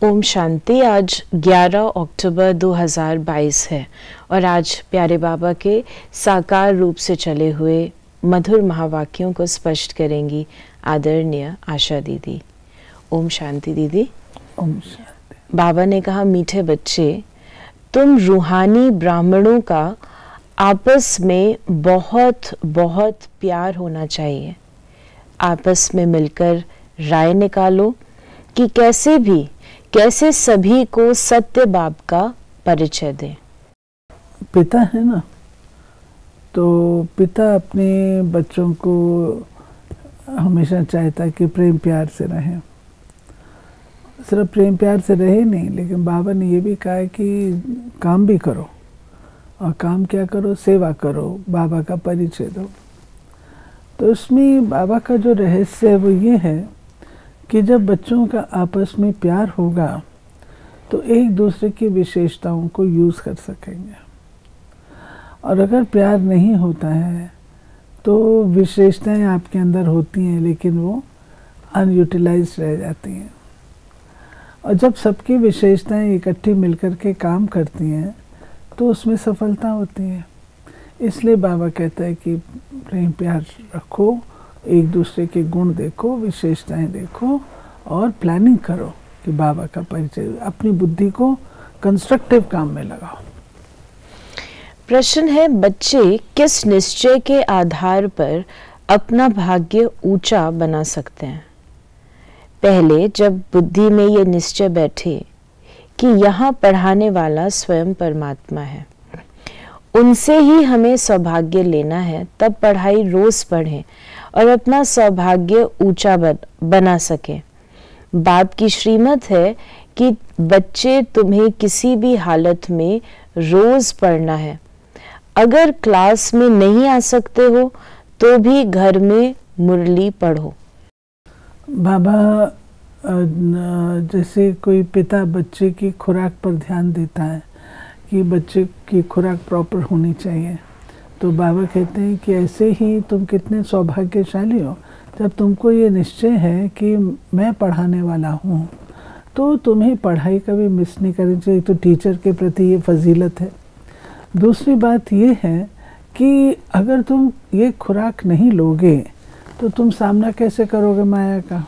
ओम शांति। आज 11 अक्टूबर 2022 है और आज प्यारे बाबा के साकार रूप से चले हुए मधुर महावाक्यों को स्पष्ट करेंगी आदरणीय आशा दीदी। ओम शांति दीदी। ओम शांति। बाबा ने कहा, मीठे बच्चे, तुम रूहानी ब्राह्मणों का आपस में बहुत बहुत प्यार होना चाहिए। आपस में मिलकर राय निकालो कि कैसे सभी को सत्य बाप का परिचय दें। पिता है ना, तो पिता अपने बच्चों को हमेशा चाहता है कि प्रेम प्यार से रहें। सिर्फ प्रेम प्यार से रहे नहीं, लेकिन बाबा ने ये भी कहा है कि काम भी करो। और काम क्या करो? सेवा करो, बाबा का परिचय दो। तो उसमें बाबा का जो रहस्य है वो ये है कि जब बच्चों का आपस में प्यार होगा तो एक दूसरे की विशेषताओं को यूज़ कर सकेंगे। और अगर प्यार नहीं होता है तो विशेषताएं आपके अंदर होती हैं लेकिन वो अनयूटिलाइज रह जाती हैं। और जब सबकी विशेषताएं इकट्ठी मिलकर के काम करती हैं तो उसमें सफलता होती है। इसलिए बाबा कहता है कि प्रेम प्यार रखो, एक दूसरे के गुण देखो, विशेषताएं देखो और प्लानिंग करो कि बाबा का परिचय, अपनी बुद्धि को कंस्ट्रक्टिव काम में लगाओ। प्रश्न है, बच्चे किस निश्चय के आधार पर अपना भाग्य ऊंचा बना सकते हैं? पहले जब बुद्धि में ये निश्चय बैठे कि यहाँ पढ़ाने वाला स्वयं परमात्मा है, उनसे ही हमें सौभाग्य लेना है, तब पढ़ाई रोज पढ़ें और अपना सौभाग्य ऊंचा बना सके। बाप की श्रीमत है कि बच्चे, तुम्हें किसी भी हालत में रोज पढ़ना है। अगर क्लास में नहीं आ सकते हो तो भी घर में मुरली पढ़ो। बाबा जैसे कोई पिता बच्चे की खुराक पर ध्यान देता है कि बच्चे की खुराक प्रॉपर होनी चाहिए, तो बाबा कहते हैं कि ऐसे ही तुम कितने सौभाग्यशाली हो जब तुमको ये निश्चय है कि मैं पढ़ाने वाला हूँ, तो तुम्हें पढ़ाई कभी मिस नहीं करनी चाहिए। तो टीचर के प्रति ये फजीलत है। दूसरी बात ये है कि अगर तुम ये खुराक नहीं लोगे तो तुम सामना कैसे करोगे माया का।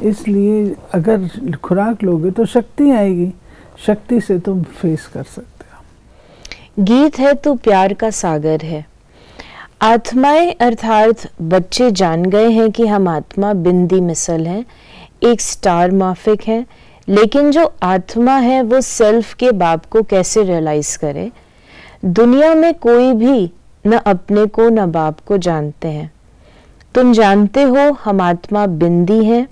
इसलिए अगर खुराक लोगे तो शक्ति आएगी, शक्ति से तुम फेस कर सकते हो। गीत है तो प्यार का सागर है। आत्माएं अर्थात बच्चे जान गए हैं कि हम आत्मा बिंदी मिसल हैं, एक स्टार माफिक है, लेकिन जो आत्मा है वो सेल्फ के बाप को कैसे रियलाइज करे। दुनिया में कोई भी न अपने को न बाप को जानते हैं। तुम जानते हो हम आत्मा बिंदी हैं,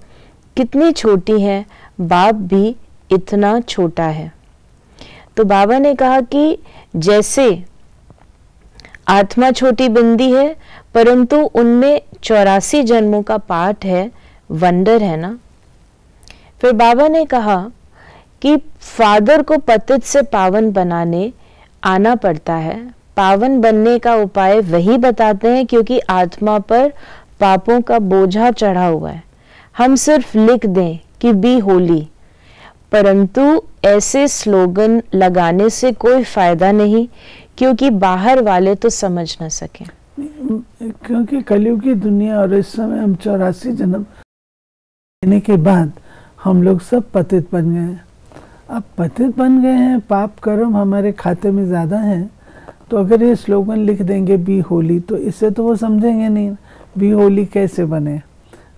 कितनी छोटी है, बाप भी इतना छोटा है। तो बाबा ने कहा कि जैसे आत्मा छोटी बिंदी है परंतु उनमें 84 जन्मों का पाठ है, वंडर है ना। फिर बाबा ने कहा कि फादर को पतित से पावन बनाने आना पड़ता है। पावन बनने का उपाय वही बताते हैं क्योंकि आत्मा पर पापों का बोझा चढ़ा हुआ है। हम सिर्फ लिख दें कि बी होली, परंतु ऐसे स्लोगन लगाने से कोई फायदा नहीं क्योंकि बाहर वाले तो समझ न सकें। क्योंकि कलयुग की दुनिया और इस समय हम 84 जन्म लेने के बाद हम लोग सब पतित बन गए हैं। अब पतित बन गए हैं, पाप कर्म हमारे खाते में ज़्यादा हैं, तो अगर ये स्लोगन लिख देंगे बी होली, तो इससे तो वो समझेंगे नहीं बी होली कैसे बने।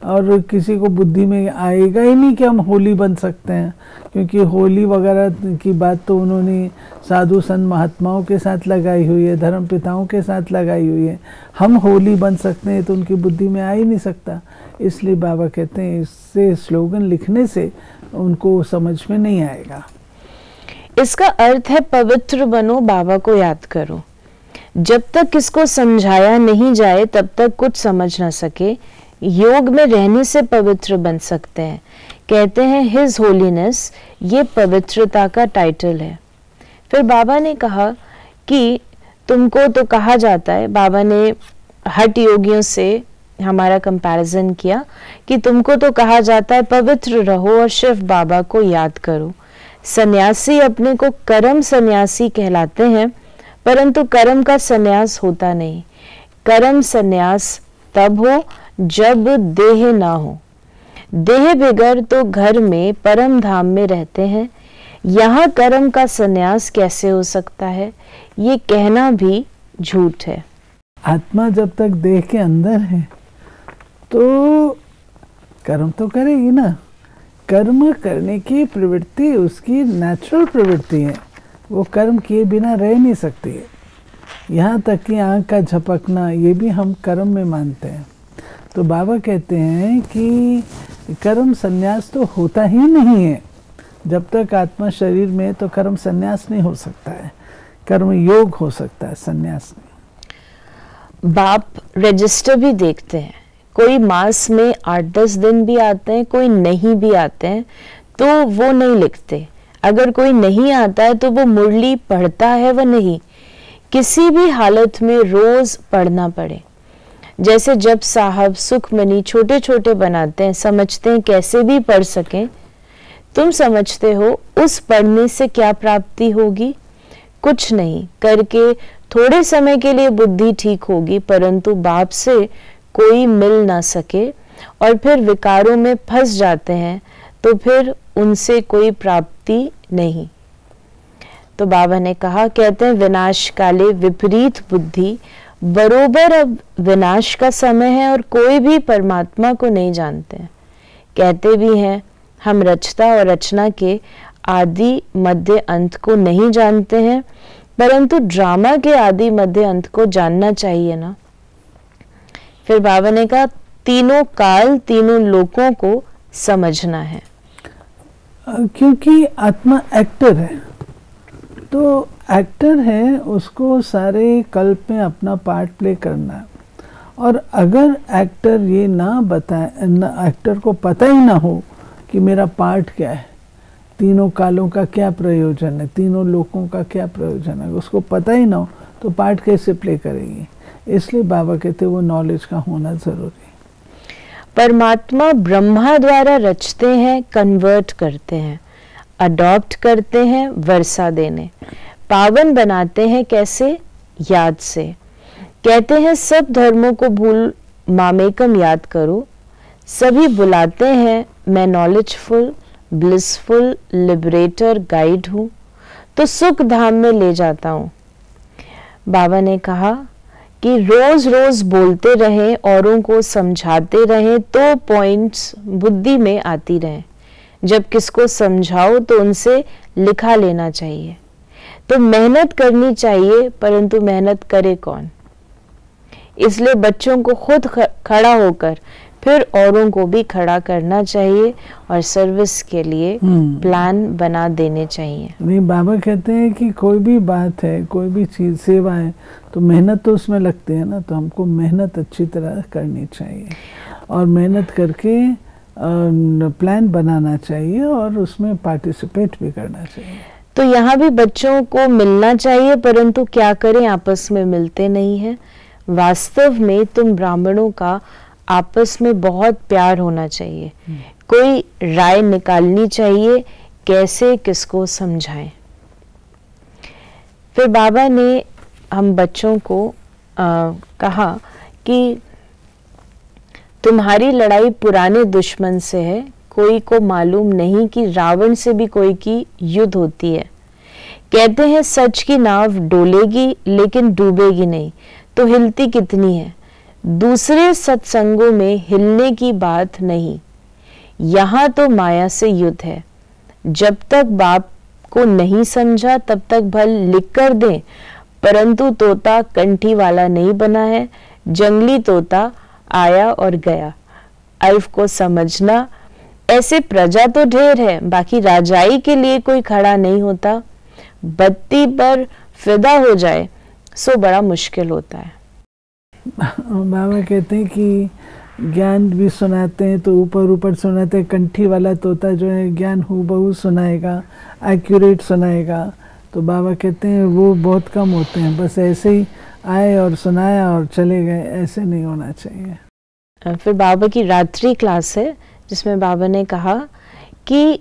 और किसी को बुद्धि में आएगा ही नहीं कि हम होली बन सकते हैं, क्योंकि होली वगैरह की बात तो उन्होंने साधु संत महात्माओं के साथ लगाई हुई है, धर्म पिताओं के साथ लगाई हुई है। हम होली बन सकते हैं तो उनकी बुद्धि में आ ही नहीं सकता। इसलिए बाबा कहते हैं इससे स्लोगन लिखने से उनको समझ में नहीं आएगा। इसका अर्थ है पवित्र बनो, बाबा को याद करो। जब तक इसको समझाया नहीं जाए तब तक कुछ समझ ना सके। योग में रहने से पवित्र बन सकते हैं। कहते हैं हिज होलीनेस, ये पवित्रता का टाइटल है। फिर बाबा ने कहा कि तुमको तो कहा जाता है, बाबा ने हठ योगियों से हमारा कंपैरिजन किया कि तुमको तो कहा जाता है पवित्र रहो और शिव बाबा को याद करो। सन्यासी अपने को कर्म सन्यासी कहलाते हैं, परंतु कर्म का सन्यास होता नहीं। कर्म सन्यास तब हो जब देह ना हो। देह बिगर तो घर में परम धाम में रहते हैं, यहाँ कर्म का सन्यास कैसे हो सकता है? ये कहना भी झूठ है। आत्मा जब तक देह के अंदर है तो कर्म तो करेगी ना। कर्म करने की प्रवृत्ति उसकी नेचुरल प्रवृत्ति है, वो कर्म किए बिना रह नहीं सकती है। यहाँ तक कि आँख का झपकना ये भी हम कर्म में मानते हैं। तो बाबा कहते हैं कि कर्म संन्यास तो होता ही नहीं है। जब तक आत्मा शरीर में तो कर्म संन्यास नहीं हो सकता है, कर्म योग हो सकता है, संन्यास नहीं। बाप रजिस्टर भी देखते हैं, कोई मास में 8-10 दिन भी आते हैं, कोई नहीं भी आते हैं, तो वो नहीं लिखते। अगर कोई नहीं आता है तो वो मुरली पढ़ता है व नहीं, किसी भी हालत में रोज पढ़ना पड़े। जैसे जब साहब सुखमनी छोटे छोटे बनाते हैं, समझते हैं कैसे भी पढ़ सकें। तुम समझते हो उस पढ़ने से क्या प्राप्ति होगी? कुछ नहीं, करके थोड़े समय के लिए बुद्धि ठीक होगी, परंतु बाप से कोई मिल ना सके और फिर विकारों में फंस जाते हैं, तो फिर उनसे कोई प्राप्ति नहीं। तो बाबा ने कहा, कहते हैं विनाश काले विपरीत बुद्धि, बरोबर अब विनाश का समय है और कोई भी परमात्मा को नहीं जानते हैं। कहते भी हैं हम रचता और रचना के आदि मध्य अंत को नहीं जानते हैं, परंतु ड्रामा के आदि मध्य अंत को जानना चाहिए ना। फिर बाबा ने कहा तीनों काल तीनों लोकों को समझना है। क्योंकि आत्मा एक्टर है, तो एक्टर है, उसको सारे कल्प में अपना पार्ट प्ले करना है। और अगर एक्टर ये ना बताए, एक्टर को पता ही ना हो कि मेरा पार्ट क्या है, तीनों कालों का क्या प्रयोजन है, तीनों लोकों का क्या प्रयोजन है, उसको पता ही ना हो तो पार्ट कैसे प्ले करेगी। इसलिए बाबा कहते वो नॉलेज का होना जरूरी है। परमात्मा ब्रह्मा द्वारा रचते हैं, कन्वर्ट करते हैं, अडॉप्ट करते हैं वर्षा देने, पावन बनाते हैं कैसे? याद से। कहते हैं सब धर्मों को भूल मामेकम याद करो। सभी बुलाते हैं मैं नॉलेजफुल ब्लिसफुल लिबरेटर गाइड हूँ, तो सुख धाम में ले जाता हूँ। बाबा ने कहा कि रोज रोज बोलते रहें, औरों को समझाते रहें, तो पॉइंट्स बुद्धि में आती रहें। जब किसको समझाओ तो उनसे लिखा लेना चाहिए। तो मेहनत करनी चाहिए, परंतु मेहनत करे कौन? इसलिए बच्चों को खुद खड़ा होकर फिर औरों को भी खड़ा करना चाहिए और सर्विस के लिए प्लान बना देने चाहिए। नहीं, बाबा कहते हैं कि कोई भी बात है, कोई भी चीज़ सेवा है, तो मेहनत तो उसमें लगती है ना। तो हमको मेहनत अच्छी तरह करनी चाहिए और मेहनत करके प्लान बनाना चाहिए और उसमें पार्टिसिपेट भी करना चाहिए। तो यहाँ भी बच्चों को मिलना चाहिए, परंतु क्या करें, आपस में मिलते नहीं हैं। वास्तव में तुम ब्राह्मणों का आपस में बहुत प्यार होना चाहिए। कोई राय निकालनी चाहिए कैसे किसको समझाएं। फिर बाबा ने हम बच्चों को कहा कि तुम्हारी लड़ाई पुराने दुश्मन से है। कोई को मालूम नहीं कि रावण से भी कोई की युद्ध होती है। कहते हैं सच की नाव डोलेगी लेकिन डूबेगी नहीं, तो हिलती कितनी है। दूसरे सत्संगों में हिलने की बात नहीं, यहाँ तो माया से युद्ध है। जब तक बाप को नहीं समझा तब तक भल लिख कर दें, परंतु तोता कंठी वाला नहीं बना है। जंगली तोता आया और गया, अल्फ को समझना। ऐसे प्रजा तो ढेर है, बाकी राजाई के लिए कोई खड़ा नहीं होता। बत्ती पर फिदा हो जाए सो बड़ा मुश्किल होता है। बाबा कहते हैं कि ज्ञान भी सुनाते हैं तो ऊपर ऊपर सुनाते हैं। कंठी वाला तोता जो है ज्ञान हूबहू सुनाएगा, एक्यूरेट सुनाएगा। तो बाबा कहते हैं वो बहुत कम होते हैं, बस ऐसे ही आए और सुनाया और चले गए, ऐसे नहीं होना चाहिए। फिर बाबा की रात्रि क्लास है जिसमें बाबा ने कहा कि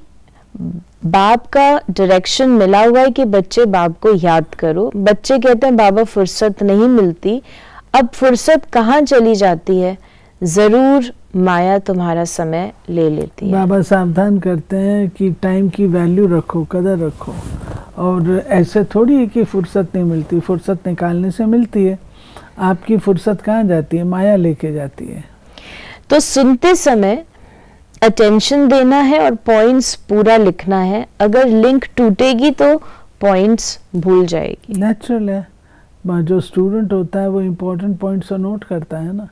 बाप का डायरेक्शन मिला हुआ है कि बच्चे बाप को याद करो। बच्चे कहते हैं बाबा फुर्सत नहीं मिलती। अब फुर्सत कहाँ चली जाती है? जरूर माया तुम्हारा समय ले लेती है। बाबा सावधान करते हैं कि टाइम की वैल्यू रखो, कदर रखो। और ऐसे थोड़ी है कि फुर्सत नहीं मिलती, फुर्सत निकालने से मिलती है। आपकी फुर्सत कहाँ जाती है? माया लेके जाती है। तो सुनते समय अटेंशन देना है और पॉइंट्स पूरा लिखना है। अगर लिंक टूटेगी तो पॉइंट्स भूल जाएगी। नेचुरल है, जो स्टूडेंट होता है वो इम्पोर्टेंट पॉइंट्स नोट करता है ना।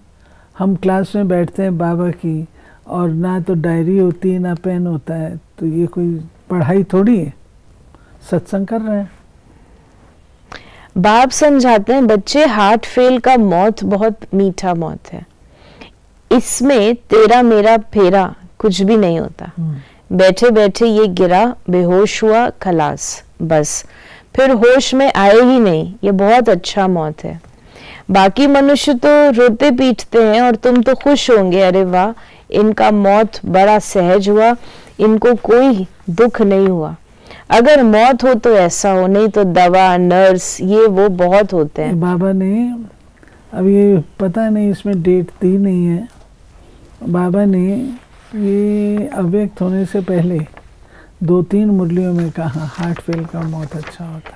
हम क्लास में बैठते हैं बाबा की, और ना तो डायरी होती है ना पेन होता है, तो ये कोई पढ़ाई थोड़ी है, सत्संग कर रहे हैं। बाप समझाते हैं बच्चे, हार्ट फेल का मौत बहुत मीठा मौत है, इसमें तेरा मेरा फेरा कुछ भी नहीं होता। बैठे बैठे ये गिरा, बेहोश हुआ, खलास, बस फिर होश में आए ही नहीं। ये बहुत अच्छा मौत है। बाकी मनुष्य तो रोते पीटते हैं और तुम तो खुश होंगे, अरे वाह इनका मौत बड़ा सहज हुआ, इनको कोई दुख नहीं हुआ। अगर मौत हो तो ऐसा हो, नहीं तो दवा, नर्स, ये वो बहुत होते हैं। बाबा ने अब ये पता नहीं, इसमें डेट दी नहीं है। बाबा ने ये अव्यक्त होने से पहले 2-3 मुरलियों में कहा हार्ट फेल का मौत अच्छा होता है,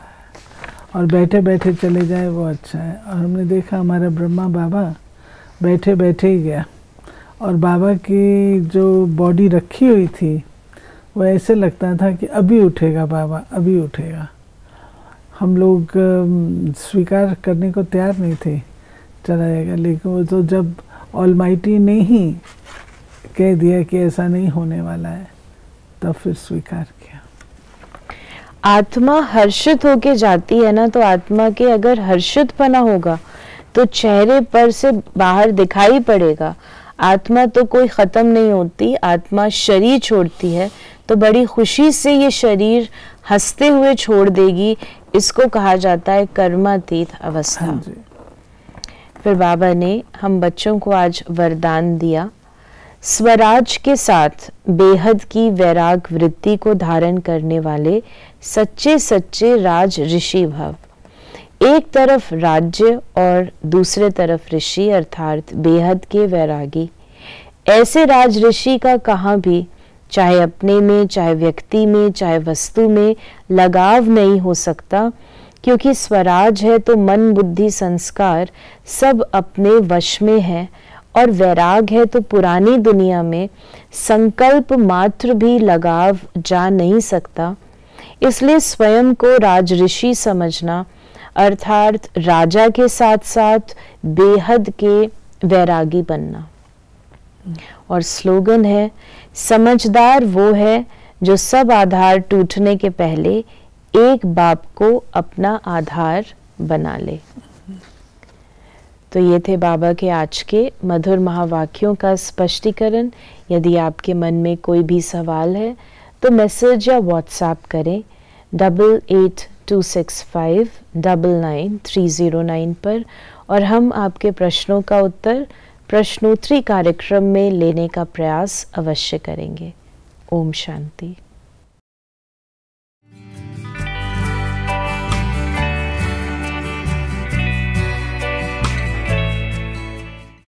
और बैठे बैठे चले जाए वो अच्छा है। और हमने देखा हमारा ब्रह्मा बाबा बैठे बैठे ही गया, और बाबा की जो बॉडी रखी हुई थी वो ऐसे लगता था कि अभी उठेगा बाबा, अभी उठेगा। हम लोग स्वीकार करने को तैयार नहीं थे, चला जाएगा। लेकिन वो तो जब ऑलमाइटी ने ही कह दिया कि ऐसा नहीं होने वाला है, तब फिर स्वीकार किया। आत्मा हर्षित होके जाती है ना, तो आत्मा के अगर हर्षितपना होगा तो चेहरे पर से बाहर दिखाई पड़ेगा। आत्मा तो कोई खत्म नहीं होती, आत्मा शरीर छोड़ती है तो बड़ी खुशी से ये शरीर हंसते हुए छोड़ देगी। इसको कहा जाता है कर्मातीत अवस्था। हाँ जी। फिर बाबा ने हम बच्चों को आज वरदान दिया, स्वराज के साथ बेहद की वैराग वृत्ति को धारण करने वाले सच्चे सच्चे राज ऋषि भव। एक तरफ राज्य और दूसरे तरफ ऋषि, अर्थात बेहद के वैरागी। ऐसे राज ऋषि का कहाँ भी, चाहे अपने में, चाहे व्यक्ति में, चाहे वस्तु में लगाव नहीं हो सकता, क्योंकि स्वराज है तो मन बुद्धि संस्कार सब अपने वश में है, और वैराग है तो पुरानी दुनिया में संकल्प मात्र भी लगाव जा नहीं सकता। इसलिए स्वयं को राजऋषि समझना, अर्थात राजा के साथ साथ बेहद के वैरागी बनना। और स्लोगन है, समझदार वो है जो सब आधार टूटने के पहले एक बाप को अपना आधार बना ले। तो ये थे बाबा के आज के मधुर महावाक्यों का स्पष्टीकरण। यदि आपके मन में कोई भी सवाल है तो मैसेज या व्हाट्सएप करें 8826599309 पर, और हम आपके प्रश्नों का उत्तर प्रश्नोत्तरी कार्यक्रम में लेने का प्रयास अवश्य करेंगे। ओम शांति।